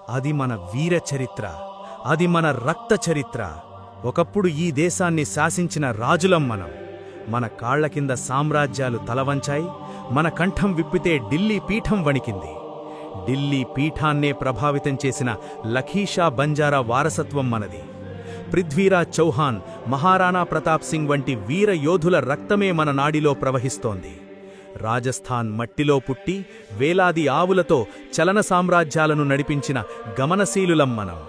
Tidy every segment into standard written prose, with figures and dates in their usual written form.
అది మన వీర చరిత్ర, అది మన రక్త చరిత్ర. ఒకప్పుడు ఈ దేశాన్ని శాసించిన రాజులం మనం. మన కాళ్ల కింద సామ్రాజ్యాలు తలవంచాయి. మన కంఠం విప్పితే ఢిల్లీ పీఠం వణికింది. ఢిల్లీ పీఠాన్నే ప్రభావితం చేసిన లఖీషా బంజారా వారసత్వం మనది. పృథ్వీరాజ్ చౌహాన్, మహారాణా ప్రతాప్ సింగ్ వంటి వీర యోధుల రక్తమే మన నాడిలో ప్రవహిస్తోంది. రాజస్థాన్ మట్టిలో పుట్టి వేలాది ఆవులతో చలన సామ్రాజ్యాలను నడిపించిన గమనశీలులం మనం.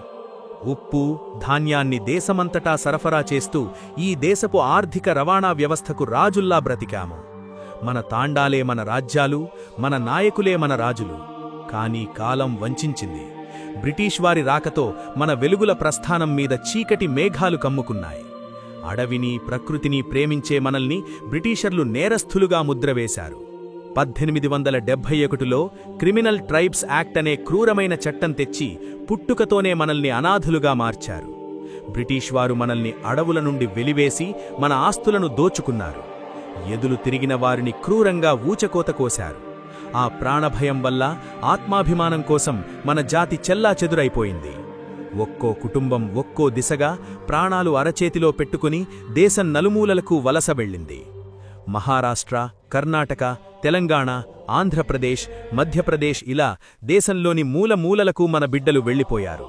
ఉప్పు, ధాన్యాన్ని దేశమంతటా సరఫరా చేస్తూ ఈ దేశపు ఆర్థిక రవాణా వ్యవస్థకు రాజుల్లా బ్రతికాము. మన తాండాలే మన రాజ్యాలు, మన నాయకులే మన రాజులు. కానీ కాలం వంచింది. బ్రిటిష్ వారి రాకతో మన వెలుగుల ప్రస్థానం మీద చీకటి మేఘాలు కమ్ముకున్నాయి. అడవిని, ప్రకృతిని ప్రేమించే మనల్ని బ్రిటిషర్లు నేరస్థులుగా ముద్రవేశారు. 1871లో క్రిమినల్ ట్రైబ్స్ యాక్ట్ అనే క్రూరమైన చట్టం తెచ్చి పుట్టుకతోనే మనల్ని అనాథులుగా మార్చారు. బ్రిటిష్ వారు మనల్ని అడవుల నుండి వెలివేసి మన ఆస్తులను దోచుకున్నారు. ఎదులు తిరిగిన వారిని క్రూరంగా ఊచకోత కోశారు. ఆ ప్రాణభయం వల్ల ఆత్మాభిమానం కోసం మన జాతి చెల్లాచెదురైపోయింది. ఒక్కో కుటుంబం ఒక్కో దిశగా ప్రాణాలు అరచేతిలో పెట్టుకుని దేశం నలుమూలలకు వలస వెళ్ళింది. మహారాష్ట్ర, కర్ణాటక, తెలంగాణ, ఆంధ్రప్రదేశ్, మధ్యప్రదేశ్ ఇలా దేశంలోని మూలమూలలకు మన బిడ్డలు వెళ్ళిపోయారు.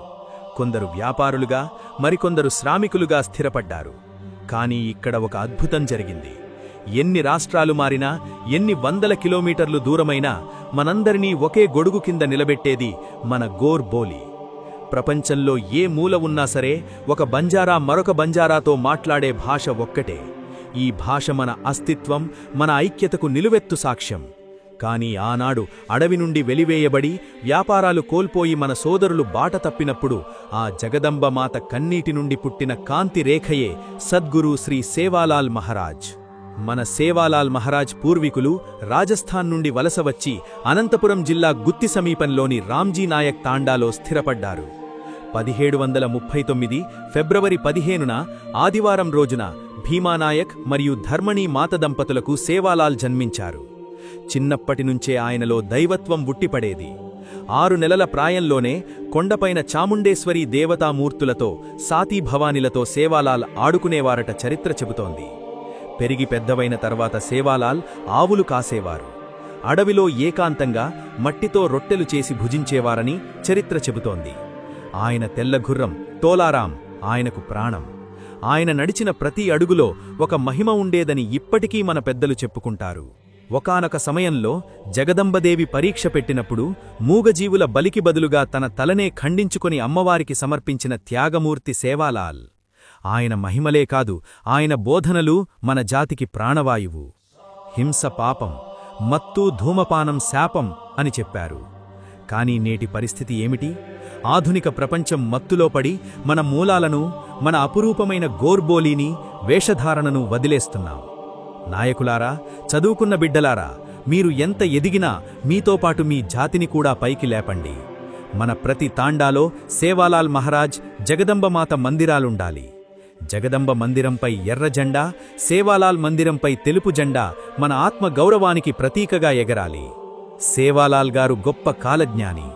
కొందరు వ్యాపారులుగా, మరికొందరు శ్రామికులుగా స్థిరపడ్డారు. కానీ ఇక్కడ ఒక అద్భుతం జరిగింది. ఎన్ని రాష్ట్రాలు మారినా, ఎన్ని వందల కిలోమీటర్లు దూరమైనా మనందరినీ ఒకే గొడుగు కింద నిలబెట్టేది మన గోర్ బోలి. ప్రపంచంలో ఏ మూల ఉన్నా సరే ఒక బంజారా మరొక బంజారాతో మాట్లాడే భాష ఒక్కటే. ఈ భాష మన అస్తిత్వం, మన ఐక్యతకు నిలువెత్తు సాక్ష్యం. కానీ ఆనాడు అడవి నుండి వెలివేయబడి వ్యాపారాలు కోల్పోయి మన సోదరులు బాట తప్పినప్పుడు ఆ జగదంబమాత కన్నీటి నుండి పుట్టిన కాంతి రేఖయే సద్గురు శ్రీ సేవాలాల్ మహారాజ్. మన సేవాలాల్ మహారాజ్ పూర్వీకులు రాజస్థాన్ నుండి వలస వచ్చి అనంతపురం జిల్లా గుత్తి సమీపంలోని రామ్జీ నాయక్ తాండాలో స్థిరపడ్డారు. 1739 ఫిబ్రవరి 15న ఆదివారం రోజున భీమానాయక్ మరియు ధర్మణి మాత దంపతులకు సేవాలాల్ జన్మించారు. చిన్నప్పటినుంచే ఆయనలో దైవత్వం ఉట్టిపడేది. 6 నెలల ప్రాయంలోనే కొండపైన చాముండేశ్వరీ దేవతామూర్తులతో, సాతీ భవానిలతో సేవాలాల్ ఆడుకునేవారట చరిత్ర చెబుతోంది. పెరిగి పెద్దవైన తర్వాత సేవాలాల్ ఆవులు కాసేవారు. అడవిలో ఏకాంతంగా మట్టితో రొట్టెలు చేసి భుజించేవారని చరిత్ర చెబుతోంది. ఆయన తెల్లగుర్రం తోలారాం ఆయనకు ప్రాణం. ఆయన నడిచిన ప్రతి అడుగులో ఒక మహిమ ఉండేదని ఇప్పటికీ మన పెద్దలు చెప్పుకుంటారు. ఒకానొక సమయంలో జగదంబదేవి పరీక్ష పెట్టినప్పుడు మూగజీవుల బలికి బదులుగా తన తలనే ఖండించుకొని అమ్మవారికి సమర్పించిన త్యాగమూర్తి సేవాలాల్. ఆయన మహిమలే కాదు, ఆయన బోధనలు మన జాతికి ప్రాణవాయువు. హింస పాపం, మత్తు ధూమపానం శాపం అని చెప్పారు. కానీ నేటి పరిస్థితి ఏమిటి? ఆధునిక ప్రపంచం మత్తులో పడి మన మూలాలను, మన అపురూపమైన గోర్బోలీని, వేషధారణను వదిలేస్తున్నాం. నాయకులారా, చదువుకున్న బిడ్డలారా, మీరు ఎంత ఎదిగినా మీతో పాటు మీ జాతిని కూడా పైకి లేపండి. మన ప్రతి తాండాలో సేవాలాల్ మహారాజ్, జగదంబమాత మందిరాలుండాలి. జగదంబ మందిరంపై ఎర్ర జెండా, సేవాలాల్ మందిరంపై తెలుపు జెండా మన ఆత్మ గౌరవానికి ప్రతీకగా ఎగరాలి. సేవాలాల్ గారు గొప్ప కాలజ్ఞాని.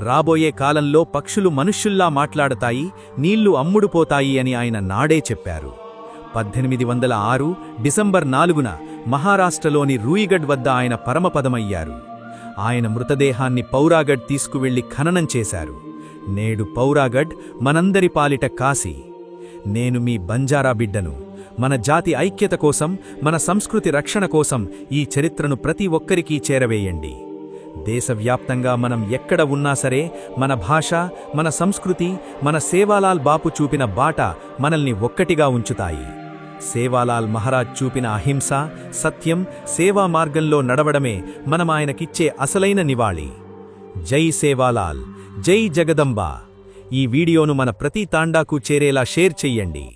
రాబోయే కాలంలో పక్షులు మనుష్యుల్లా మాట్లాడతాయి, నీళ్లు అమ్ముడుపోతాయి అని ఆయన నాడే చెప్పారు. 1806 డిసెంబర్ 4న మహారాష్ట్రలోని రూయిగఢ్ వద్ద ఆయన పరమపదమయ్యారు. ఆయన మృతదేహాన్ని పౌరాగఢ్ తీసుకువెళ్లి ఖననం చేశారు. నేడు పౌరాగఢ్ మనందరి పాలిట కాశీ. నేను మీ బంజారా బిడ్డను. మన జాతి ఐక్యత కోసం, మన సంస్కృతి రక్షణ కోసం ఈ చరిత్రను ప్రతి ఒక్కరికీ చేరవేయండి. దేశవ్యాప్తంగా మనం ఎక్కడ ఉన్నా సరే మన భాష, మన సంస్కృతి, మన సేవాలాల్ బాపు చూపిన బాట మనల్ని ఒక్కటిగా ఉంచుతాయి. సేవాలాల్ మహారాజ్ చూపిన అహింస, సత్యం, సేవా మార్గంలో నడవడమే మనం ఆయనకిచ్చే అసలైన నివాళి. జై సేవాలాల్, జై జగదంబ. ఈ వీడియోను మన ప్రతి తాండాకు చేరేలా షేర్ చెయ్యండి.